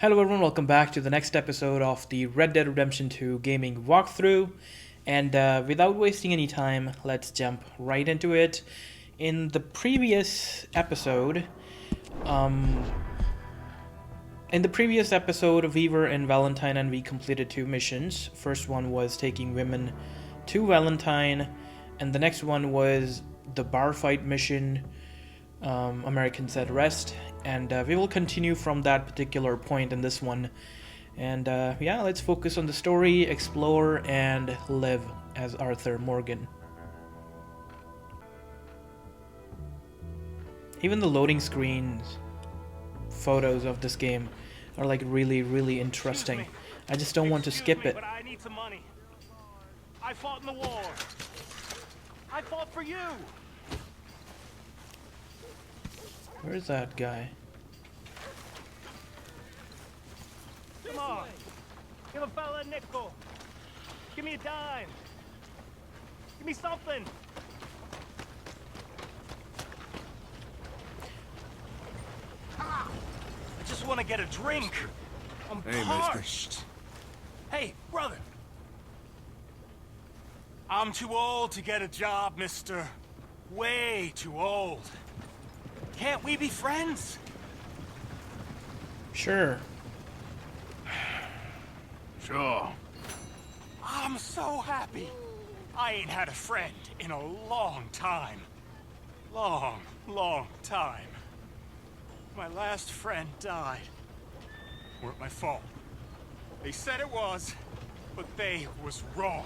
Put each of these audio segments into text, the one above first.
Hello everyone, welcome back to the next episode of the Red Dead Redemption 2 gaming walkthrough. And without wasting any time, let's jump right into it. In the previous episode, um, we were in Valentine and we completed two missions. First one was taking women to Valentine, and the next one was the bar fight mission, Americans at Rest. And we will continue from that particular point in this one. And yeah, let's focus on the story, explore, and live as Arthur Morgan. Even the loading screens photos of this game are like really interesting. I just don't want to skip it. But I need some money. I fought in the war. I fought for you. Where's that guy? Come on. Give a fella a nickel. Give me a dime. Give me something. I just want to get a drink. I'm parched. Hey, brother. I'm too old to get a job, mister. Way too old. Can't we be friends? Sure. Sure. I'm so happy. I ain't had a friend in a long time. Long time. My last friend died. Weren't my fault. They said it was, but they was wrong.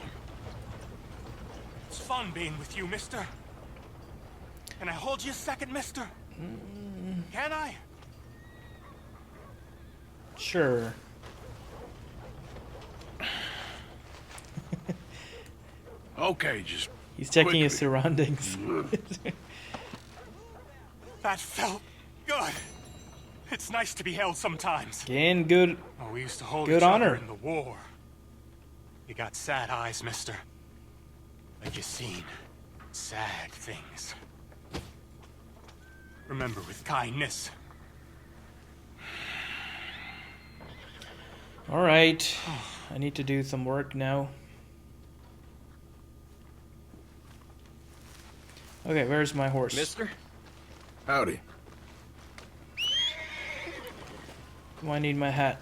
It's fun being with you, mister. Can I hold you a second, mister? Can I? Sure. Okay, just He's checking quickly. his surroundings. That felt good. It's nice to be held sometimes. Gain good. Oh, we used to hold Good each honor. other in the war. You got sad eyes, mister. Like you seen sad things. Remember with kindness. All right. I need to do some work now. Okay, where's my horse? Mister? Howdy. Do I need my hat?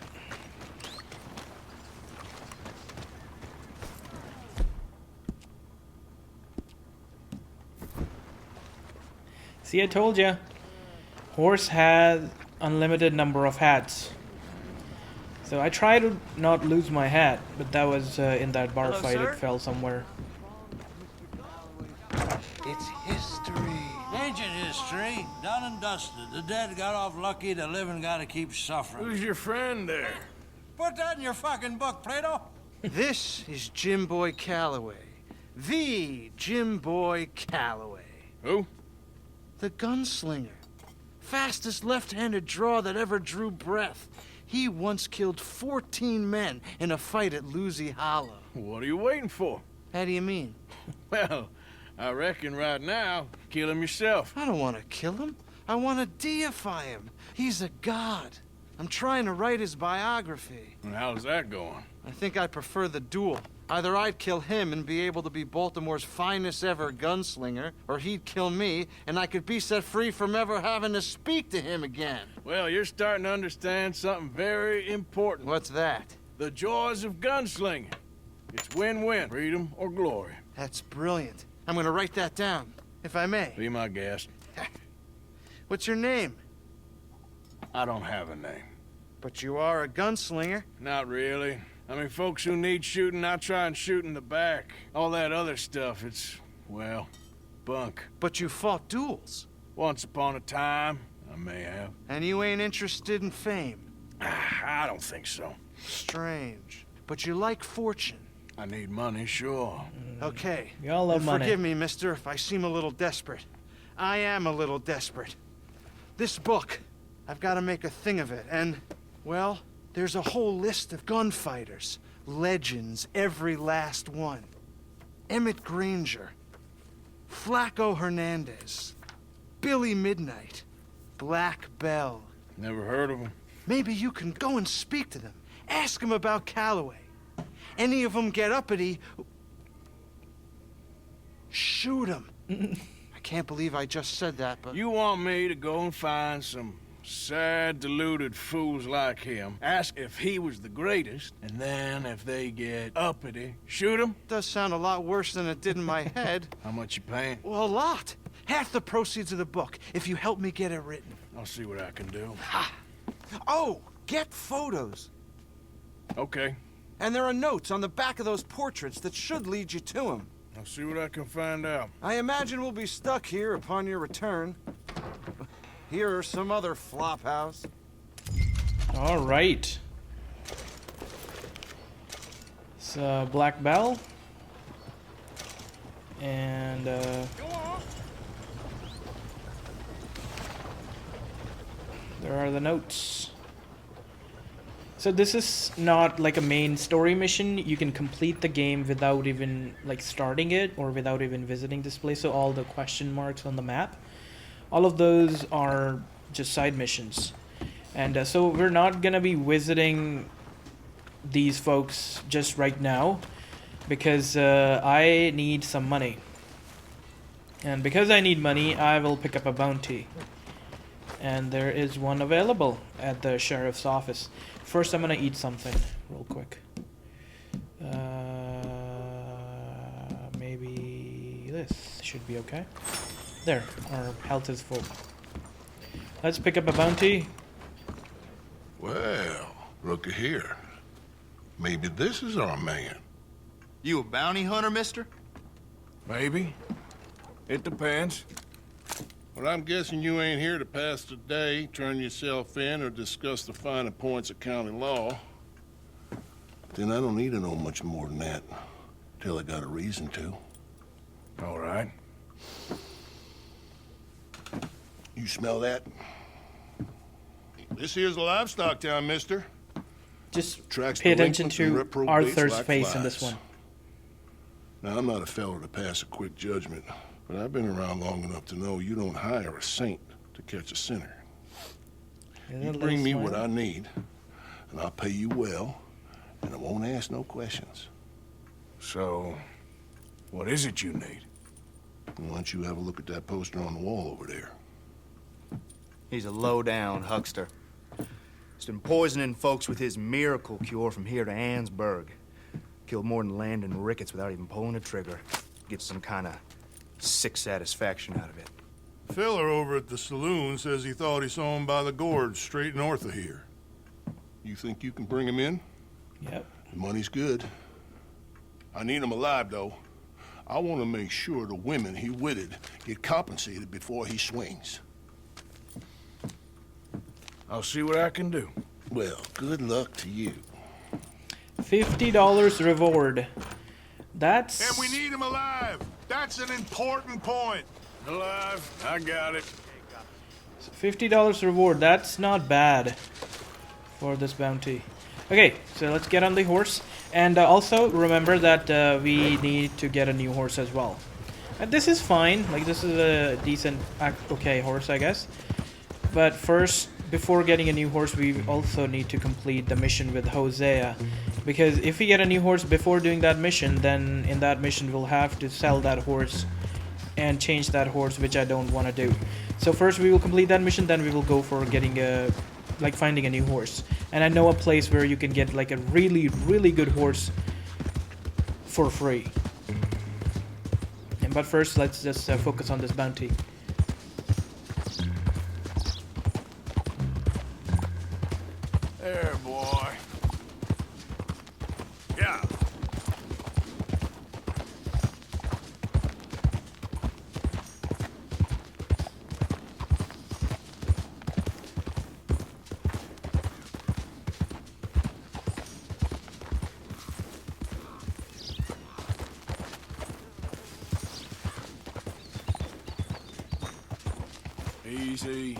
See, I told ya. Horse has unlimited number of hats. So I try to not lose my hat, but that was in that bar Hello, fight. sir? It fell somewhere. It's history. Ancient history, done and dusted. The dead got off lucky, the living gotta keep suffering. Who's your friend there? Put that in your fucking book, Plato. This is Jim Boy Calloway. The Jim Boy Calloway. Who? The gunslinger. Fastest left-handed draw that ever drew breath. He once killed 14 men in a fight at Lucy Hollow. What are you waiting for? How do you mean? Well, I reckon right now, kill him yourself. I don't want to kill him. I want to deify him. He's a god. I'm trying to write his biography. And how's that going? I think I prefer the duel. Either I'd kill him and be able to be Baltimore's finest ever gunslinger, or he'd kill me and I could be set free from ever having to speak to him again. Well, you're starting to understand something very important. What's that? The joys of gunslinging. It's win-win, freedom or glory. That's brilliant. I'm gonna write that down, if I may. Be my guest. What's your name? I don't have a name. But you are a gunslinger. Not really. I mean, folks who need shooting, I try and shoot in the back. All that other stuff, it's, well, bunk. But you fought duels. Once upon a time, I may have. And you ain't interested in fame. I don't think so. Strange. But you like fortune. I need money, sure. Okay. We all love And money. Forgive me, mister, if I seem a little desperate. I am a little desperate. This book, I've got to make a thing of it, and, well, there's a whole list of gunfighters. Legends, every last one. Emmett Granger. Flaco Hernandez. Billy Midnight. Black Bell. Never heard of him. Maybe you can go and speak to them. Ask them about Calloway. Any of them get uppity, shoot them. I can't believe I just said that, but... You want me to go and find some sad, deluded fools like him, ask if he was the greatest, and then if they get uppity, shoot him? Does sound a lot worse than it did in my head. How much you paying? Well, a lot. Half the proceeds of the book, if you help me get it written. I'll see what I can do. Oh, get photos. Okay. And there are notes on the back of those portraits that should lead you to him. I'll see what I can find out. I imagine we'll be stuck here upon your return. Here are some other flophouse. All right. It's Black Bell. And there are the notes. So this is not like a main story mission. You can complete the game without even like starting it or without even visiting this place. So all the question marks on the map, all of those are just side missions. And so we're not gonna be visiting these folks just right now because I need some money. And because I need money, I will pick up a bounty. And there is one available at the sheriff's office. First, I'm gonna eat something real quick. Maybe this should be okay. There, our health is full. Let's pick up a bounty. Well, looky here. Maybe this is our man. You a bounty hunter, mister? Maybe. It depends. Well, I'm guessing you ain't here to pass the day, turn yourself in, or discuss the finer points of county law. Then I don't need to know much more than that, till I got a reason to. All right. You smell that? This here's a livestock town, mister. Just Attracts pay attention delinquents and to reprobates Arthur's like face in flies. this one. Now, I'm not a fellow to pass a quick judgment, but I've been around long enough to know you don't hire a saint to catch a sinner. You bring me what I need, and I'll pay you well, and I won't ask no questions. So, what is it you need? Why don't you have a look at that poster on the wall over there? He's a low-down huckster. He's been poisoning folks with his miracle cure from here to Annesburg. Killed more than Landon Ricketts without even pulling a trigger. Gets some kind of sick satisfaction out of it. Feller over at the saloon says he thought he saw him by the gorge straight north of here. You think you can bring him in? Yep. The money's good. I need him alive, though. I want to make sure the women he witted get compensated before he swings. I'll see what I can do. Well, good luck to you. $50 reward. That's... And we need him alive. That's an important point. Alive, I got it. $50 reward. That's not bad for this bounty. Okay, so let's get on the horse. And also, remember that we need to get a new horse as well. And this is fine. Like, this is a decent, okay horse, I guess. But first, before getting a new horse, we also need to complete the mission with Hosea. Because if we get a new horse before doing that mission, then in that mission we'll have to sell that horse and change that horse, which I don't want to do. So first we will complete that mission, then we will go for getting a, like finding a new horse. And I know a place where you can get like a really, really good horse for free. But first, let's just focus on this bounty. There, boy. Yeah. Easy.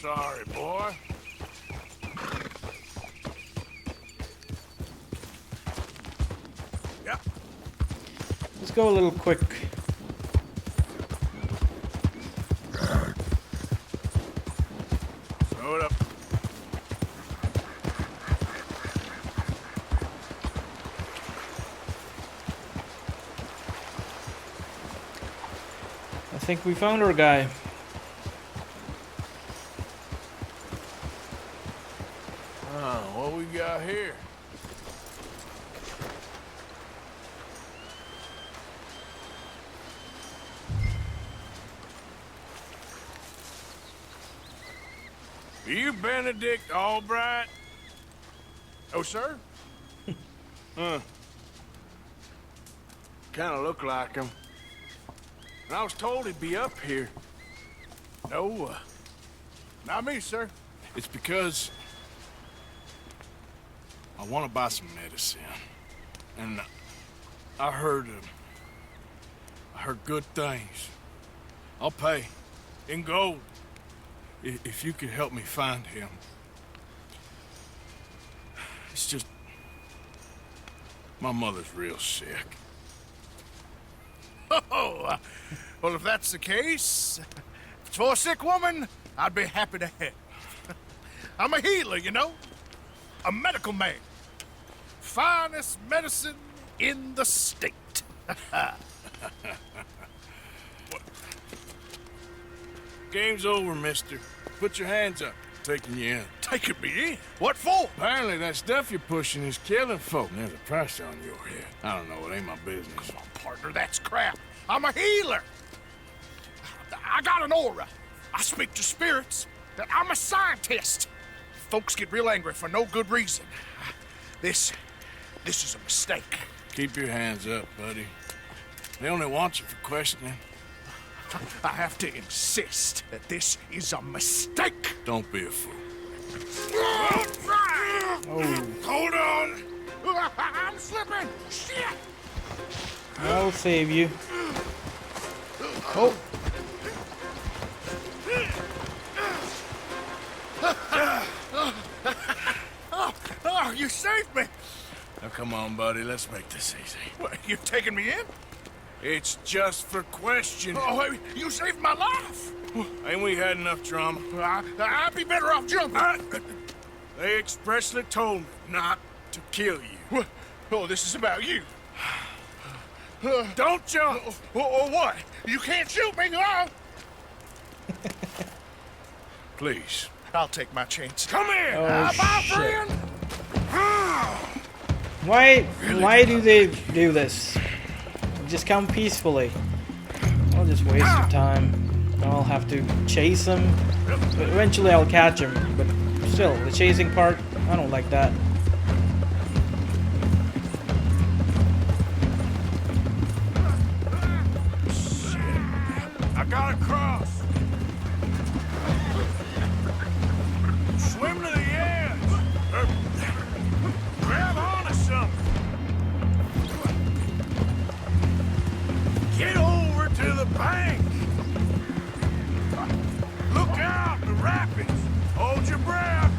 Sorry, boy. Yeah. Let's go a little quick. think we found our guy. Oh, what we got here? Are you Benedict Albright? Oh, sir? Huh. Kinda look like him. And I was told he'd be up here. No, not me, sir. It's because I want to buy some medicine. And I heard good things. I'll pay in gold if you could help me find him. It's just my mother's real sick. Oh, well, if that's the case, if it's for a sick woman, I'd be happy to help. I'm a healer, you know? A medical man. Finest medicine in the state. Game's over, mister. Put your hands up. Taking you in. Taking me in? What for? Apparently that stuff you're pushing is killing folk. There's a price on your head. I don't know, it ain't my business. Come on, partner, that's crap. I'm a healer. I got an aura. I speak to spirits. I'm a scientist. Folks get real angry for no good reason. This is a mistake. Keep your hands up, buddy. They only want you for questioning. I have to insist that this is a mistake. Don't be a fool. Oh, Hold on. I'm slipping. Shit. I'll save you. Oh. Oh, you saved me. Now come on, buddy, let's make this easy. What, you taking me in? It's just for questioning. Oh, you saved my life. Ain't we had enough drama? I'd be better off jumping. They expressly told me not to kill you. Oh, this is about you. Don't jump! Or what? You can't shoot me, no? Please. I'll take my chance. Come here! Oh, Bye, shit. friend! Why do they do this? Just come peacefully. I'll just waste your time. I'll have to chase him. But eventually I'll catch him. But still, the chasing part, I don't like that. I gotta cross. Swim to the edge. Grab onto something. Get over to the bank. Look out, the rapids. Hold your breath.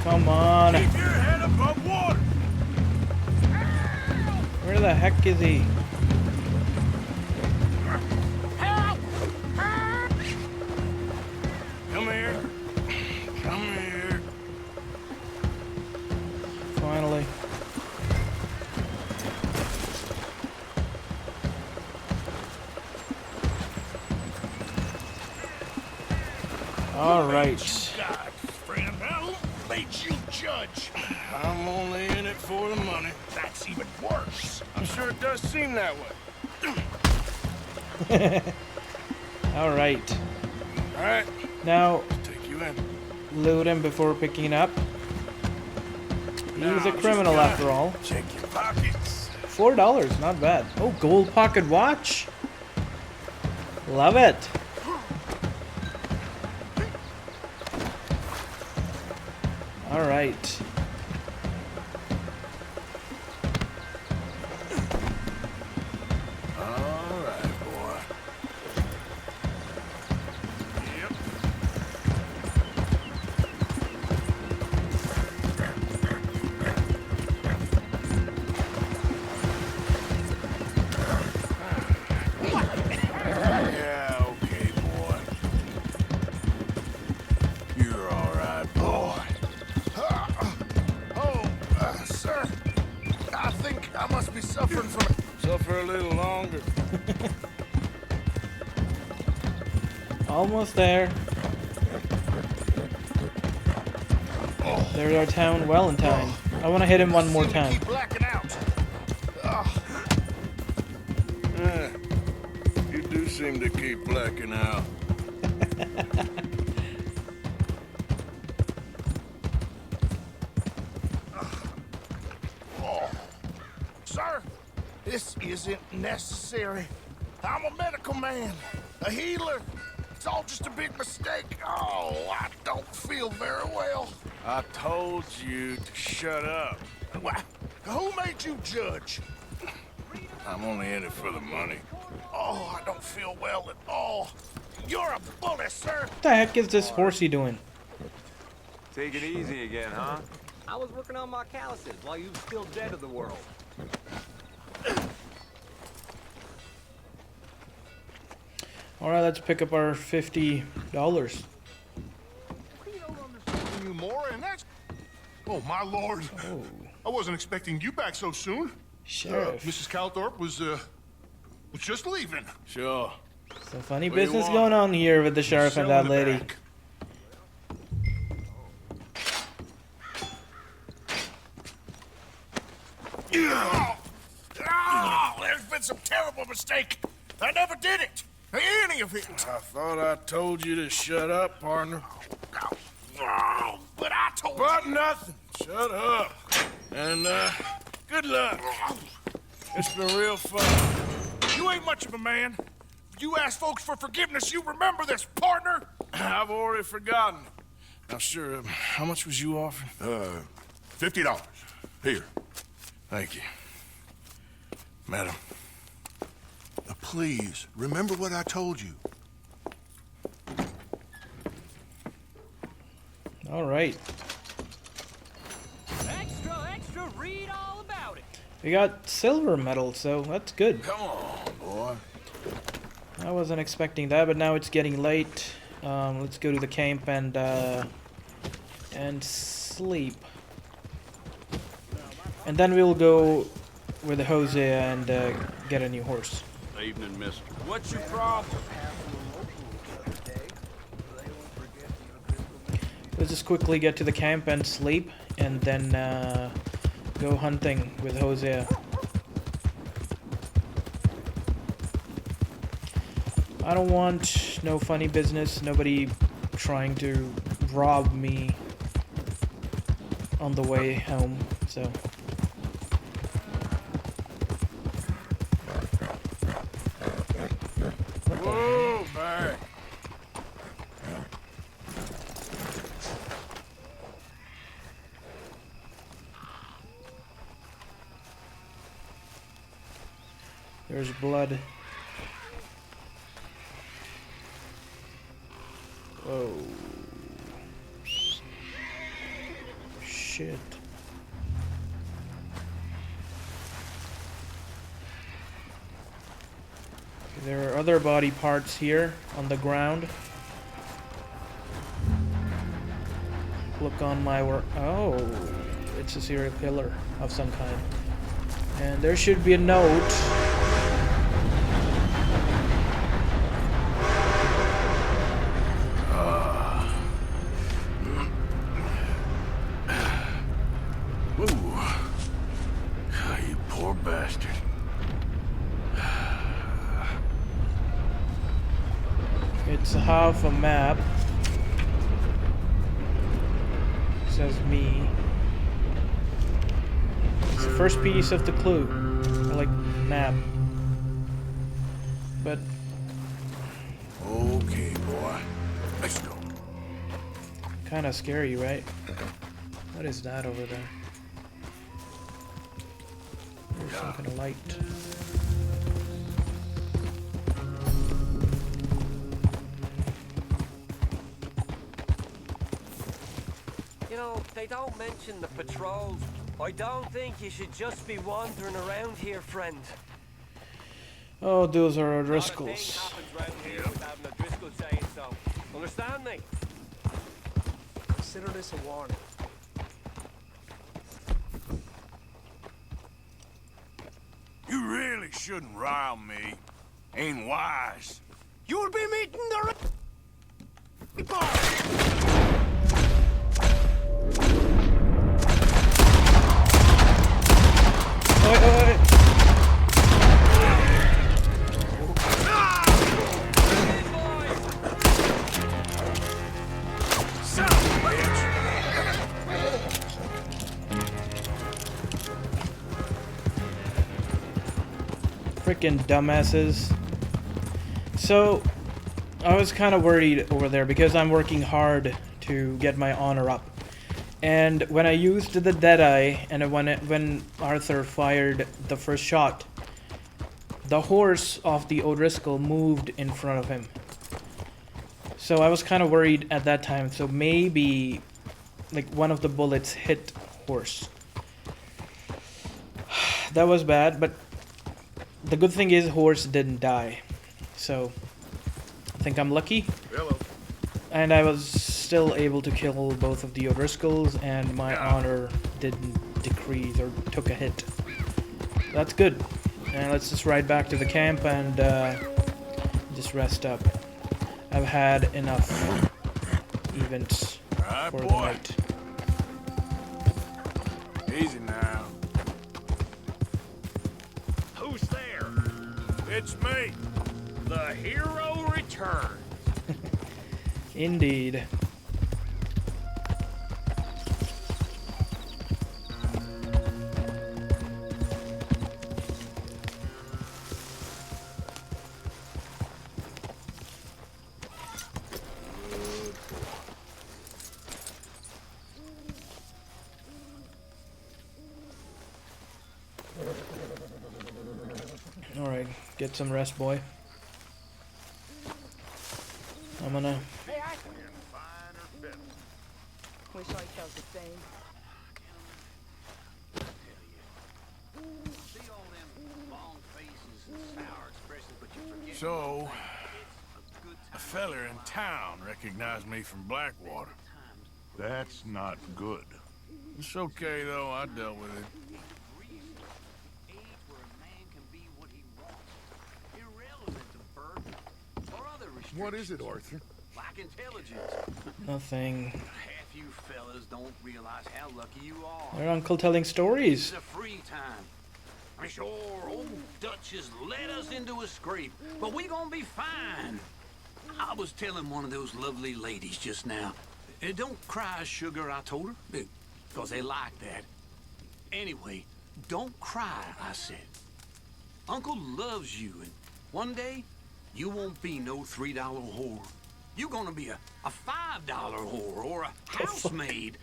Come on. Keep your head above water. Where the heck is he? Come here. Come here. Finally. All right. God, friend, who made you judge? I'm only in it for the money. That's even worse. I'm sure it does seem that way. All right. All right, Now, take you in. loot him before picking up. He's Now, a just criminal gotta after all. Check your pockets. $4, not bad. Oh, gold pocket watch. Love it. All right. All right, boy. Yep. Yeah, okay, boy. You're all right, boy. be suffering from it. Suffer a little longer. Almost there. There's our town, Valentine. I want to hit him one more time. Keep blacking out. You do seem to keep blacking out. Sir, this isn't necessary. I'm a medical man, a healer. It's all just a big mistake. Oh, I don't feel very well. I told you to shut up. Who made you judge? I'm only in it for the money. Oh, I don't feel well at all. You're a bully, sir. What the heck is this horsey doing? Take it easy again, huh? I was working on my calluses while you were still dead to the world. Alright, let's pick up our $50. You more, and that's... Oh, my lord. Oh, I wasn't expecting you back so soon. Sheriff. Mrs. Calthorpe was just leaving. Sure. Some funny What do you business want? going on here with the sheriff and Cell in that the lady. back. Oh, there's been some terrible mistake. I never did it. Any of it. I thought I told you to shut up, partner. Oh, but I told But you. nothing. Shut up. And, good luck. It's been real fun. You ain't much of a man. You ask folks for forgiveness, you remember this, partner? I've already forgotten. Now, sure, how much was you offering? $50. Here. Thank you. Madam. Please, remember what I told you. Alright. Extra, extra, read all about it. We got silver medal, so that's good. Come on, boy. I wasn't expecting that, but now it's getting late. Let's go to the camp and sleep. And then we'll go with Jose and get a new horse. Evening, mister. What's your problem? Let's just quickly get to the camp and sleep, and then go hunting with Jose. I don't want no funny business, nobody trying to rob me on the way home, so... Whoa, back. There's blood. Whoa. Shit. There are other body parts here on the ground. Look on my work. Oh, it's a serial killer of some kind. And there should be a note. Ooh. Ah, you poor bastard. It's half a map. Says me. It's the first piece of the clue. I like map. But Okay, boy. Let's go. kind of scary, right? What is that over there? There's some kind of light. You know, they don't mention the patrols. I don't think you should just be wandering around here, friend. Oh, those are Not a thing O'Driscolls. happens round here without an O'Driscoll saying so. Understand me? Consider this a warning. shouldn't rile me. Ain't wise. You'll be meeting the... Oi, oi. Freaking dumbasses. So, I was kind of worried over there because I'm working hard to get my honor up. And when I used the Deadeye, and when Arthur fired the first shot, the horse of the O'Driscoll moved in front of him. So I was kind of worried at that time. So maybe, like, one of the bullets hit horse. That was bad, but the good thing is horse didn't die. So I think I'm lucky. Hello. And I was still able to kill both of the O'Driscolls, and my honor didn't decrease or took a hit. That's good. And let's just ride back to the camp and just rest up. I've had enough events for the night. Easy now. Who's there? It's me. The hero returns. Indeed. Alright, get some rest, boy. I'm gonna... Wish I felt the same. So, a feller in town recognized me from Blackwater. That's not good. It's okay, though. I dealt with it. What is it, Arthur? Lack intelligence. Nothing. Half you fellas don't realize how lucky you are. Your uncle telling stories. It's a free time. I mean, sure, old Dutch has led us into a scrape, but we gonna be fine. I was telling one of those lovely ladies just now. Don't cry, sugar, I told her, because they like that. Anyway, don't cry, I said. Uncle loves you, and one day, you won't be no $3 whore. You gonna be a $5 whore or a housemaid.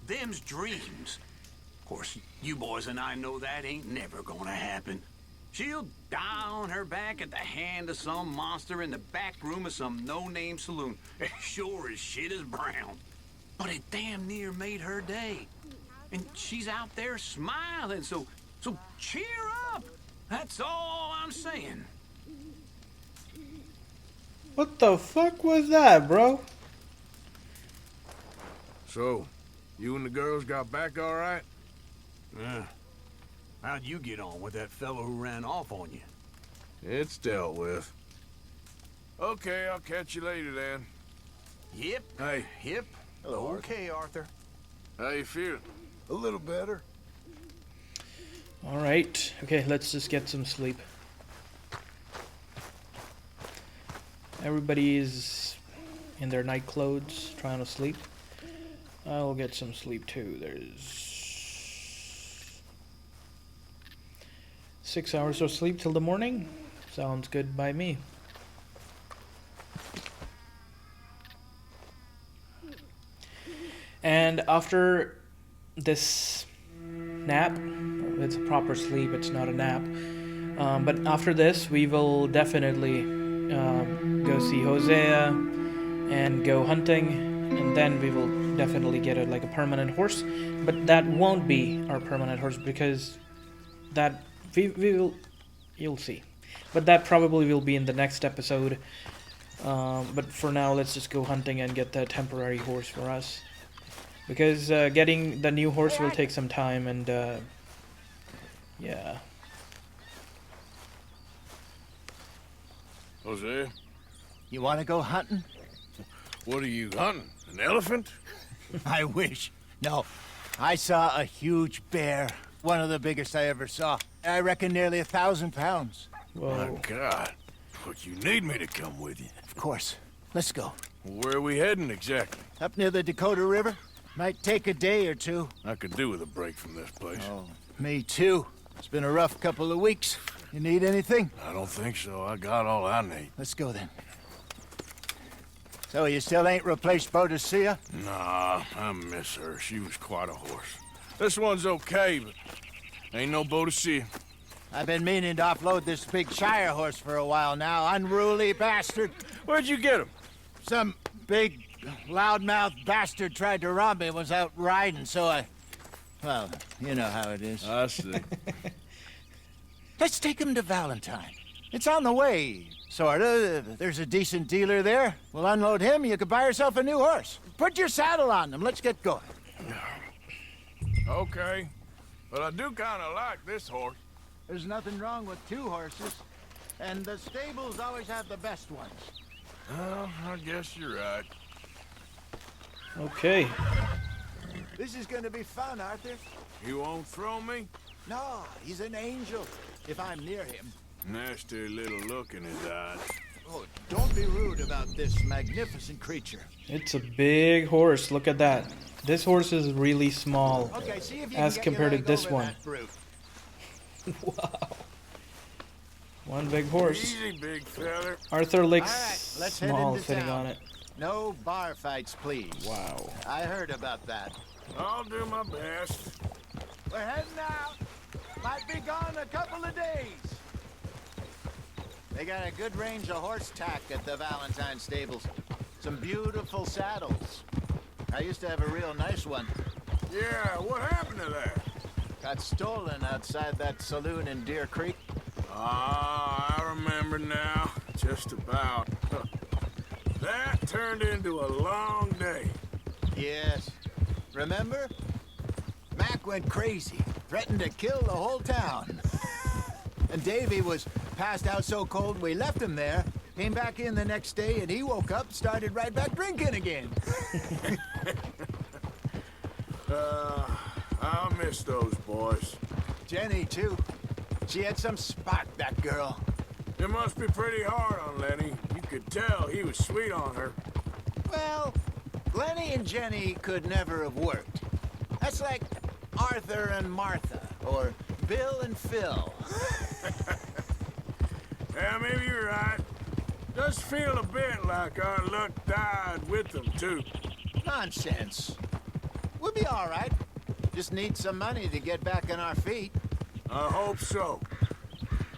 Them's dreams. Of course, you boys and I know that ain't never gonna happen. She'll die on her back at the hand of some monster in the back room of some no-name saloon. Sure as shit is brown. But it damn near made her day. And she's out there smiling, so cheer up. That's all I'm saying. What the fuck was that, bro? So, you and the girls got back all right? Yeah. How'd you get on with that fellow who ran off on you? It's dealt with. Okay, I'll catch you later then. Yep. Hey. Yep. Hello, okay, Arthur. How you feeling? A little better. Alright. Okay, let's just get some sleep. Everybody's in their night clothes, trying to sleep. I'll get some sleep too. There's 6 hours of sleep till the morning. Sounds good by me. And after this nap, it's a proper sleep, it's not a nap. But after this, we will definitely go see Hosea and go hunting, and then we will definitely get a permanent horse. But that won't be our permanent horse because that you'll see. But that probably will be in the next episode. But for now, let's just go hunting and get that temporary horse for us. Because getting the new horse will take some time, and yeah. Jose, You want to go hunting? what are you hunting? An elephant? I wish. No. I saw a huge bear. One of the biggest I ever saw. I reckon nearly 1,000 pounds. My God. But you need me to come with you. Of course. Let's go. Where are we heading exactly? Up near the Dakota River. Might take a day or two. I could do with a break from this place. Oh, me too. It's been a rough couple of weeks. You need anything? I don't think so. I got all I need. Let's go then. So you still ain't replaced Boadicea? Nah, I miss her. She was quite a horse. This one's okay, but ain't no Boadicea. I've been meaning to offload this big Shire horse for a while now. Unruly bastard. Where'd you get him? Some big, loudmouth bastard tried to rob me and was out riding, so I... Well, you know how it is. I see. Let's take him to Valentine. It's on the way, sorta. There's a decent dealer there. We'll unload him, you could buy yourself a new horse. Put your saddle on them, let's get going. Okay, but I do kind of like this horse. There's nothing wrong with two horses, and the stables always have the best ones. Well, I guess you're right. Okay. This is gonna be fun, Arthur. You won't throw me? No, he's an angel, if I'm near him. Nasty little look in his eyes. Oh, don't be rude about this magnificent creature. It's a big horse. Look at that. This horse is really small Okay, see if you as can get compared your to leg this over one. that brute. Wow. One big horse. Easy, big fella. Arthur All looks right, let's head small into sitting town. on it. No bar fights, please. Wow. I heard about that. I'll do my best. We're heading out. Might be gone a couple of days. They got a good range of horse tack at the Valentine stables. Some beautiful saddles. I used to have a real nice one. Yeah, what happened to that? Got stolen outside that saloon in Deer Creek. Ah, I remember now. Just about. That turned into a long day. Yes. Remember? Mac went crazy, threatened to kill the whole town. And Davy was passed out so cold we left him there, came back in the next day, and he woke up, started right back drinking again. I'll miss those boys. Jenny, too. She had some spark, that girl. It must be pretty hard on Lenny. You could tell he was sweet on her. Well, Lenny and Jenny could never have worked. That's like Arthur and Martha, or Bill and Phil. Yeah, maybe you're right. Does feel a bit like our luck died with them, too. Nonsense. We'll be all right. Just need some money to get back on our feet. I hope so.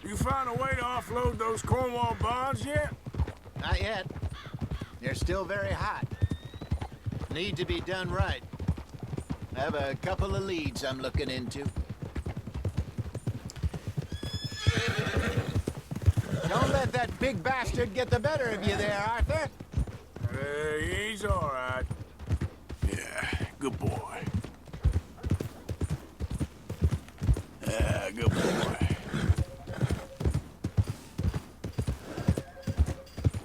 You found a way to offload those Cornwall bonds yet? Not yet. They're still very hot. Need to be done right. I have a couple of leads I'm looking into. Don't let that big bastard get the better of you there, Arthur. He's all right. Yeah, good boy. Yeah, good boy.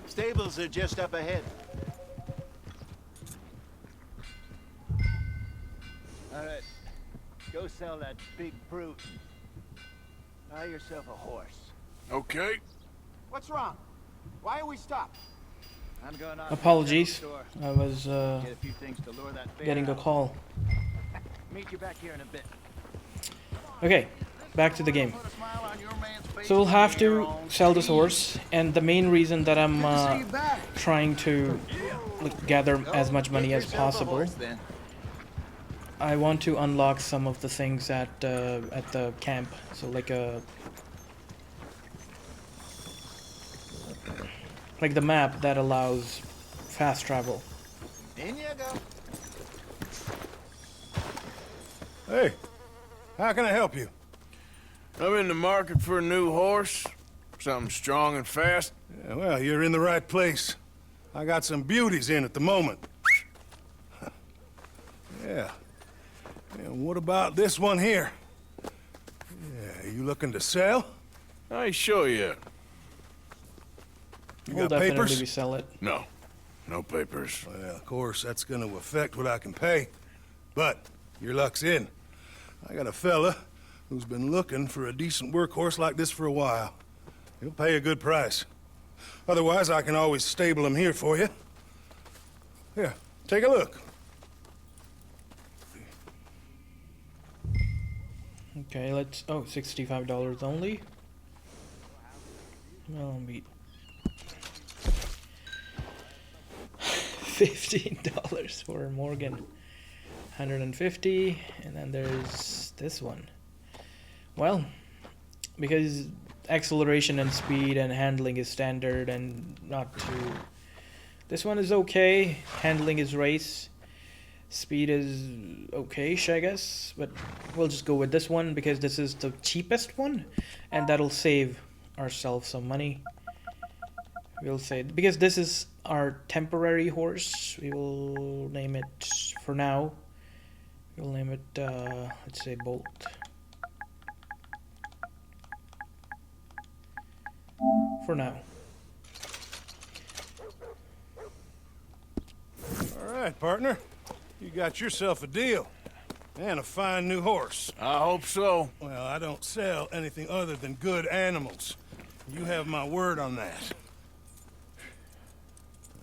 Stables are just up ahead. All right, go sell that big brute. Buy yourself a horse. Okay. What's wrong? Why are we stopped? I'm going on. Apologies. I was Get a few things to lure that bear getting a out. call. Meet you back here in a bit. Okay, back to the game. So we'll have to sell this horse, and the main reason that I'm trying to gather as much money as possible, I want to unlock some of the things at the camp. So like the map that allows fast travel. In you go. Hey, how can I help you? I'm in the market for a new horse. Something strong and fast. Yeah, well, you're in the right place. I got some beauties in at the moment. Yeah. And what about this one here? Yeah, you looking to sell? I ain't sure yet. You We'll got definitely papers? resell it. No. No papers. Well, of course, that's gonna affect what I can pay. But your luck's in. I got a fella who's been looking for a decent workhorse like this for a while. He'll pay a good price. Otherwise, I can always stable him here for you. Here, take a look. Okay, let's... Oh, $65 only. Well, beat. $15 for Morgan. 150, and then there's this one. Well, because acceleration and speed and handling is standard and not too... This one is okay. Handling is race. Speed is okay-ish, I guess. But we'll just go with this one because this is the cheapest one. And that'll save ourselves some money. We'll say... Because this is our temporary horse. We will name it for now. We'll name it, let's say Bolt. For now. All right, partner. You got yourself a deal. And a fine new horse. I hope so. Well, I don't sell anything other than good animals. You have my word on that.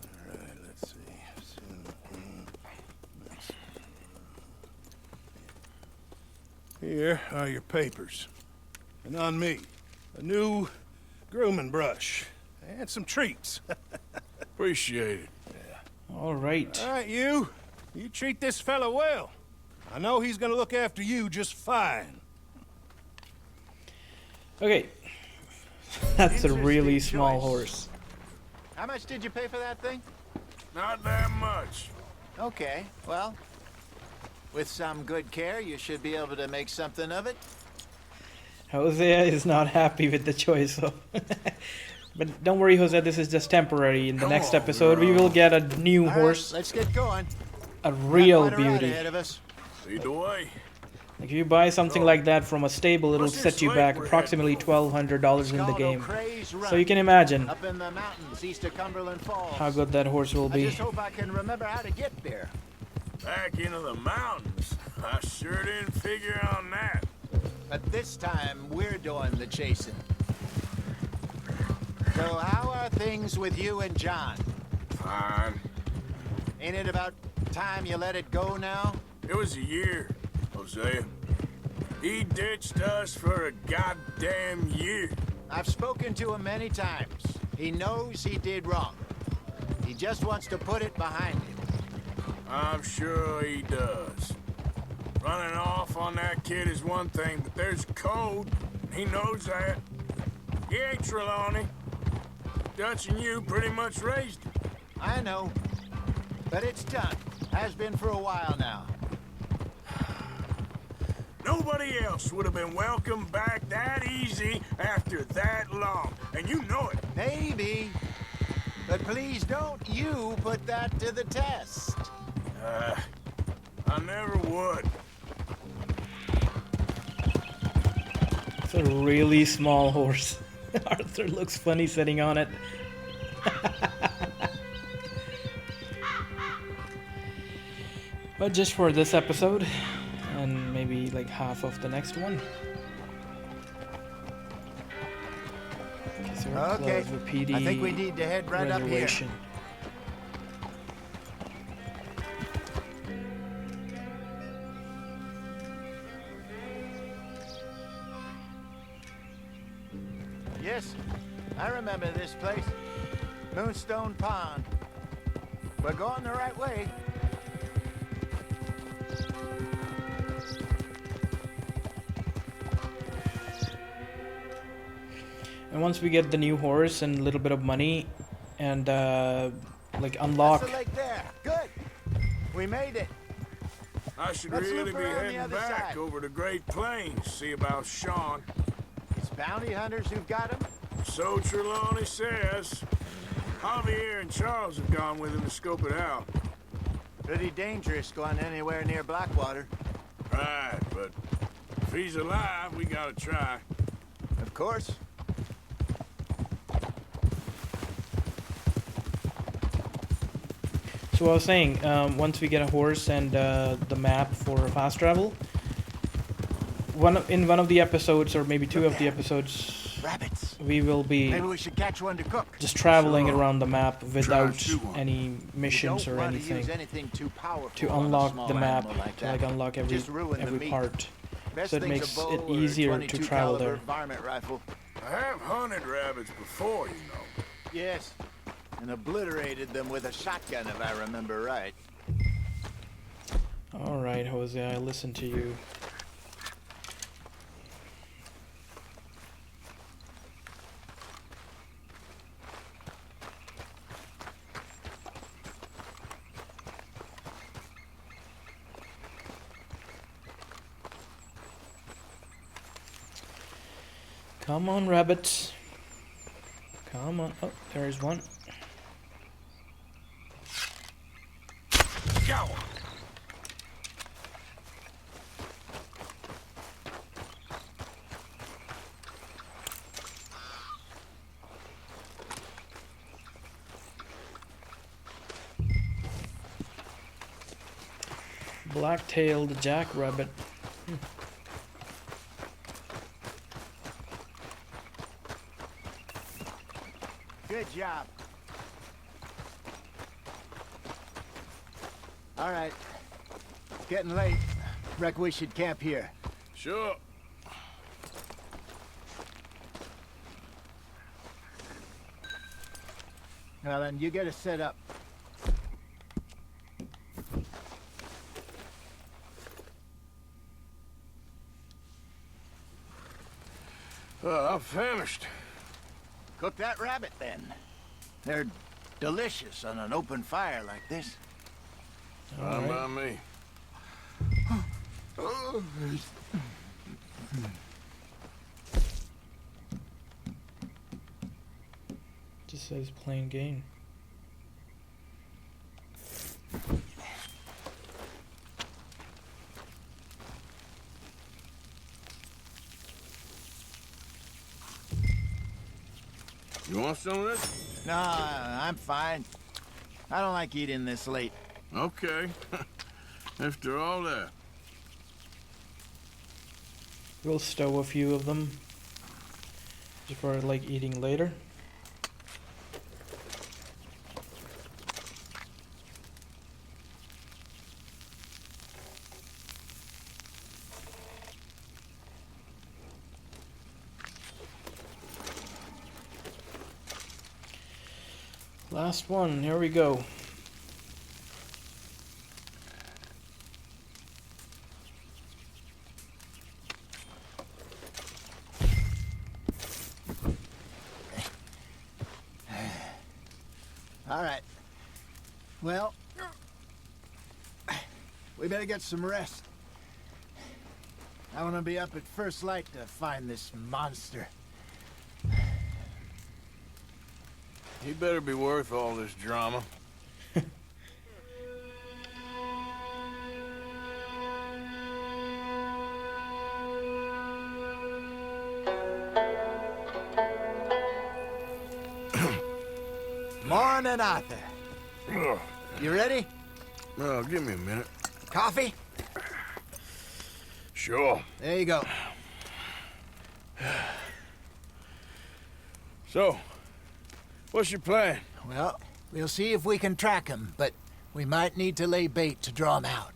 All right, let's see. Here are your papers. And on me, a new grooming brush. And some treats. Appreciate it. All right. All right, you. You treat this fella well. I know he's gonna look after you just fine. Okay. That's a really small horse. How much did you pay for that thing? Not that much. Okay, well, with some good care, you should be able to make something of it. Hosea is not happy with the choice, so... But don't worry, Jose, this is just temporary. In the next episode, we will get a new horse. Let's get going. A real Got quite a ride beauty. ahead of us. Lead the way. Like if you buy something like that from a stable, it'll set you back approximately $1,200 in the game. So you can imagine Up in the mountains east of Cumberland Falls. how good that horse will I be. just hope I can remember how to get there. Back into the mountains. I sure didn't figure on that. But this time, we're doing the chasing. So how are things with you and John? Fine. Ain't it about time you let it go now? It was a year, Hosea. He ditched us for a goddamn year. I've spoken to him many times. He knows he did wrong. He just wants to put it behind him. I'm sure he does. Running off on that kid is one thing, but there's code. He knows that. He ain't Trelawney. Dutch and you pretty much raised him. I know. But it's done. Has been for a while now. Nobody else would have been welcomed back that easy after that long. And you know it. Maybe. But please don't you put that to the test. I never would. It's a really small horse. Arthur looks funny sitting on it. But just for this episode, and maybe like half of the next one. So we're Okay, close with PD I think we need to head right up here. reservation. Yes, I remember this place. Moonstone Pond. We're going the right way. And once we get the new horse and a little bit of money, and like unlock. That's the lake there. Good. We made it. I should Let's really loop be around the heading other back side. over to Great Plains, see about Sean. It's bounty hunters who've got him. So Trelawney says. Javier and Charles have gone with him to scope it out. Pretty dangerous going anywhere near Blackwater. Right, but if he's alive, we gotta try. Of course. So I was saying, once we get a horse and the map for fast travel, in one of the episodes, or maybe two of the episodes, rabbits. We will be Maybe we should catch one to cook. Just traveling around the map without any missions or anything to unlock the map, to unlock every part. So it makes it easier to travel there. I have hunted rabbits before, you know. Yes, and obliterated them with a shotgun, if I remember right. All right, Jose, I listen to you. Come on, rabbits. Come on. Oh, there is one. Go! Black-tailed jackrabbit. Good job. All right. It's getting late. Reckon we should camp here. Sure. Well, then you get us set up. I'm famished. Cook that rabbit, then. They're delicious on an open fire like this. Fine by me. Just says plain game. You want some of this? No, I'm fine. I don't like eating this late. Okay. After all that. We'll stow a few of them just for eating later. Last one, here we go. All right. Well, we better get some rest. I want to be up at first light to find this monster. He better be worth all this drama. Morning, Arthur. You ready? Well, give me a minute. Coffee? Sure. There you go. So, what's your plan? Well, we'll see if we can track him, but we might need to lay bait to draw him out.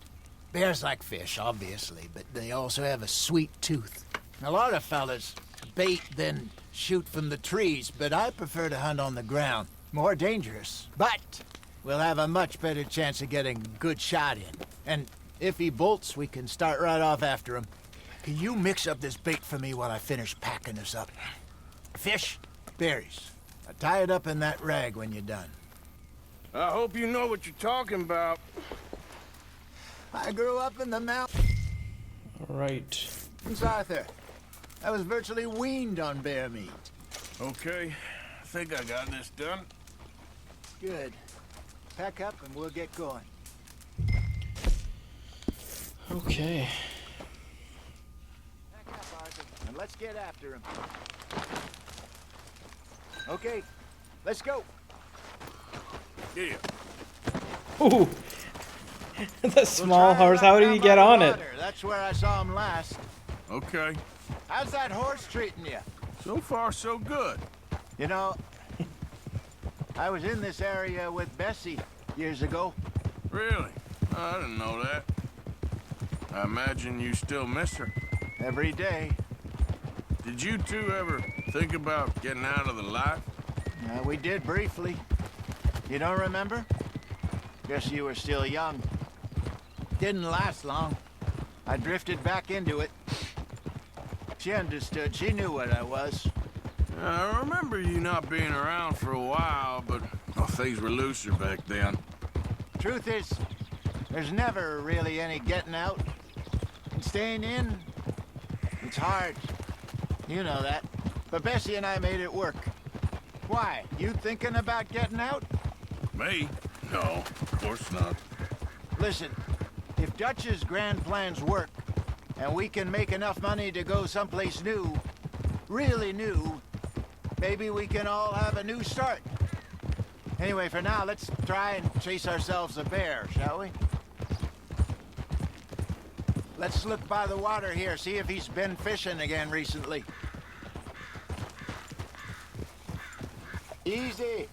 Bears like fish, obviously, but they also have a sweet tooth. A lot of fellas bait, then shoot from the trees, but I prefer to hunt on the ground. More dangerous, but we'll have a much better chance of getting a good shot in. And if he bolts, we can start right off after him. Can you mix up this bait for me while I finish packing this up? Fish, berries. Tie it up in that rag when you're done. I hope you know what you're talking about. I grew up in the mountains. All right. Arthur, I was virtually weaned on bear meat. Okay, I think I got this done. Good. Pack up and we'll get going. Okay. Pack up, Arthur, and let's get after him. Okay, let's go. Yeah. Ooh. The small horse, how did he get on it? That's where I saw him last. Okay. How's that horse treating you? So far, so good. You know, I was in this area with Bessie years ago. Really? I didn't know that. I imagine you still miss her. Every day. Did you two ever think about getting out of the life? We did briefly. You don't remember? Guess you were still young. Didn't last long. I drifted back into it. She understood. She knew what I was. I remember you not being around for a while, but things were looser back then. Truth is, there's never really any getting out. And staying in, it's hard. You know that. But Bessie and I made it work. Why? You thinking about getting out? Me? No, of course not. Listen, if Dutch's grand plans work, and we can make enough money to go someplace new, really new, maybe we can all have a new start. Anyway, for now, let's try and chase ourselves a bear, shall we? Let's look by the water here, see if he's been fishing again recently. Easy.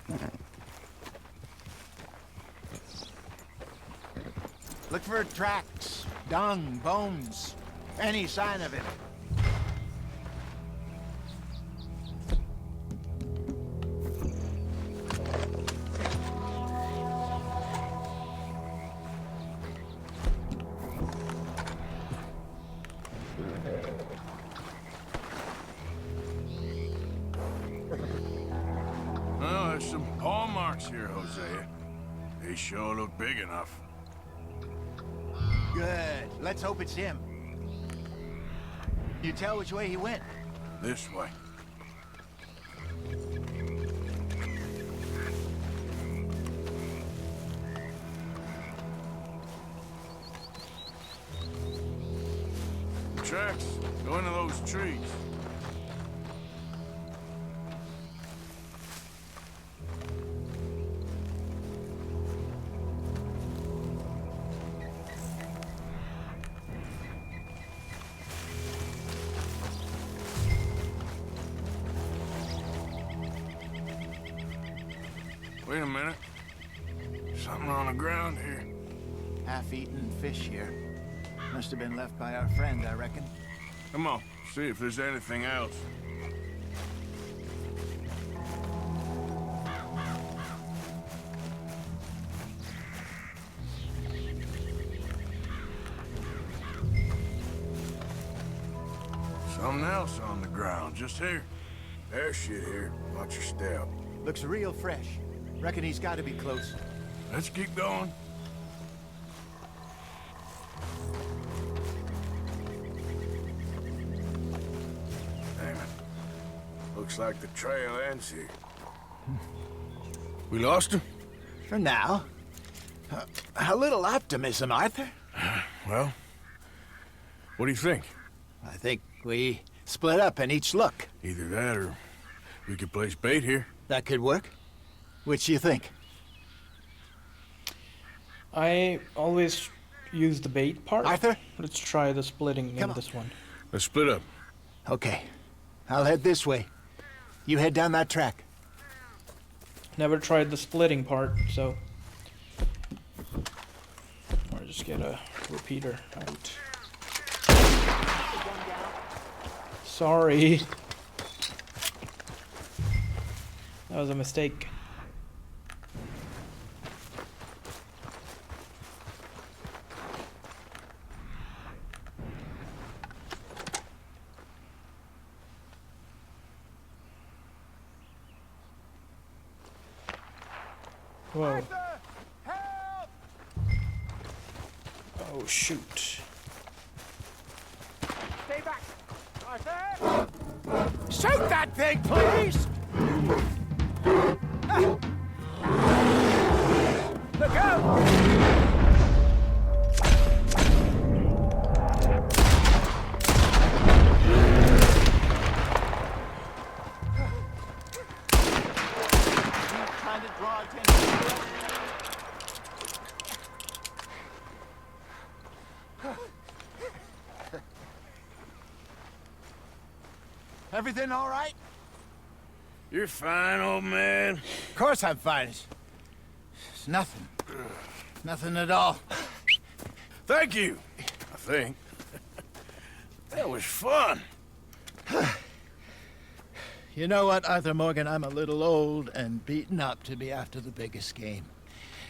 Look for tracks, dung, bones, any sign of it. Well, there's some paw marks here, Hosea. They sure look big enough. Good. Let's hope it's him. You tell which way he went? This way. Tracks. Go into those trees. Wait a minute. Something on the ground here. Half-eaten fish here. Must have been left by our friend, I reckon. Come on, see if there's anything else. Something else on the ground, just here. There's shit here. Watch your step. Looks real fresh. Reckon he's got to be close. Let's keep going. Damn it. Looks like the trail ends here. We lost him? For now. A little optimism, Arthur. Well, what do you think? I think we split up and each look. Either that or we could place bait here. That could work. Which do you think? I always use the bait part. Arthur? Let's try the splitting Come in on. this one. Let's split up. Okay. I'll head this way. You head down that track. Never tried the splitting part, so... Or just get a repeater out. Sorry. That was a mistake. Whoa. Oh, shoot. Stay back! Arthur! Shoot that thing, please! Look out! Everything all right? You're fine, old man. Of course I'm fine. It's nothing. Nothing at all. Thank you, I think. That was fun. You know what, Arthur Morgan? I'm a little old and beaten up to be after the biggest game.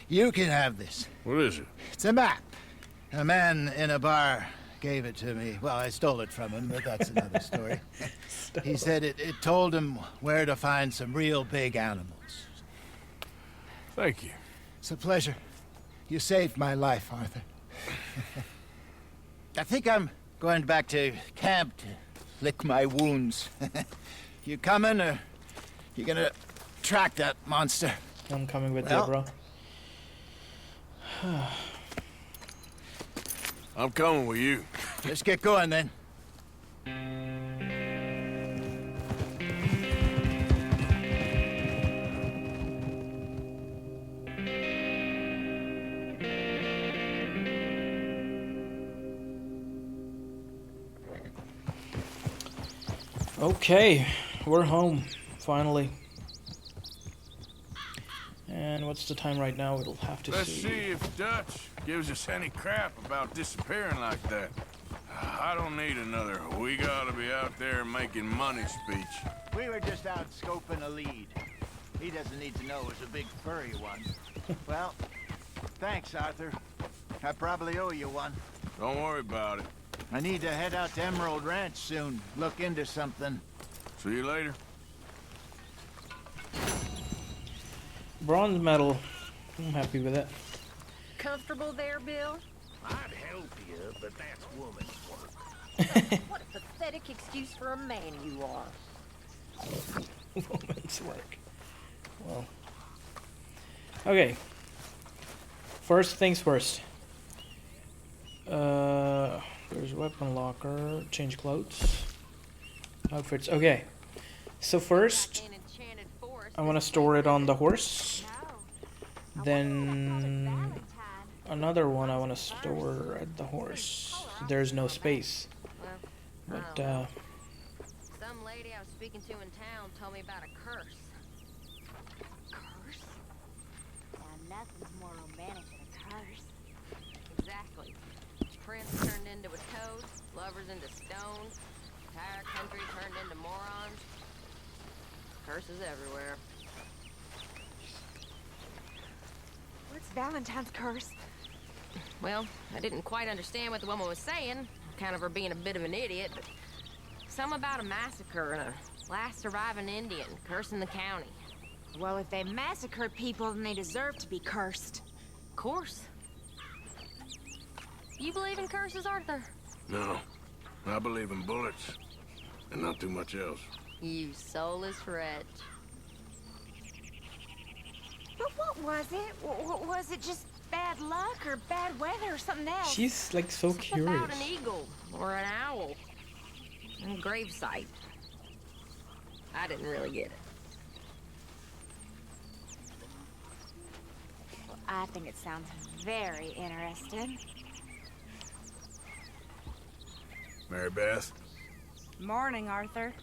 You can have this. What is it? It's a map. A man in a bar gave it to me. Well, I stole it from him, but that's another story. He said it told him where to find some real big animals. Thank you. It's a pleasure. You saved my life, Arthur. I think I'm going back to camp to lick my wounds. You coming, or you gonna track that monster? I'm coming with you, bro. I'm coming with you. Let's get going, then. Okay, we're home, finally. And what's the time right now? It'll have to Let's see if Dutch gives us any crap about disappearing like that. I don't need another "we gotta be out there making money" speech. We were just out scoping a lead. He doesn't need to know it was a big furry one. Well, thanks, Arthur. I probably owe you one. Don't worry about it. I need to head out to Emerald Ranch soon. Look into something. See you later. Bronze medal. I'm happy with it. Comfortable there, Bill? I'd help you, but that's woman's work. What a pathetic excuse for a man you are. Woman's work. Well. Okay. First things first. There's weapon locker. Change clothes. Outfits. Okay. So first, I want to store it on the horse. Then another one I want to store at the horse. There's no space. But some lady I was speaking to in town told me about a curse. Curse? Now, nothing's more romantic than a curse. Exactly. Prince turned into a toad, lovers into stones, entire country turned into morons. Curses everywhere. What's Valentine's curse? Well, I didn't quite understand what the woman was saying. Kind of her being a bit of an idiot, but something about a massacre and a last surviving Indian cursing the county. Well, if they massacred people, then they deserve to be cursed. Of course. You believe in curses, Arthur? No. I believe in bullets. And not too much else. You soulless wretch. But what was it? Was it just bad luck or bad weather or something else? she's like so curious. About an eagle or an owl. A gravesite. I didn't really get it. Well, I think it sounds very interesting. Mary Beth? Morning, Arthur.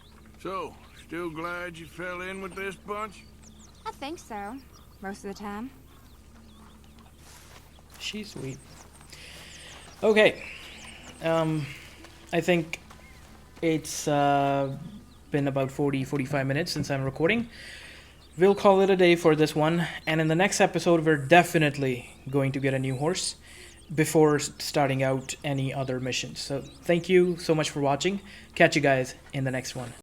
So, still glad you fell in with this bunch? I think so. Most of the time. She's sweet. Okay. I think it's been about 40-45 minutes since I'm recording. We'll call it a day for this one. And in the next episode, we're definitely going to get a new horse before starting out any other missions. So thank you so much for watching. Catch you guys in the next one.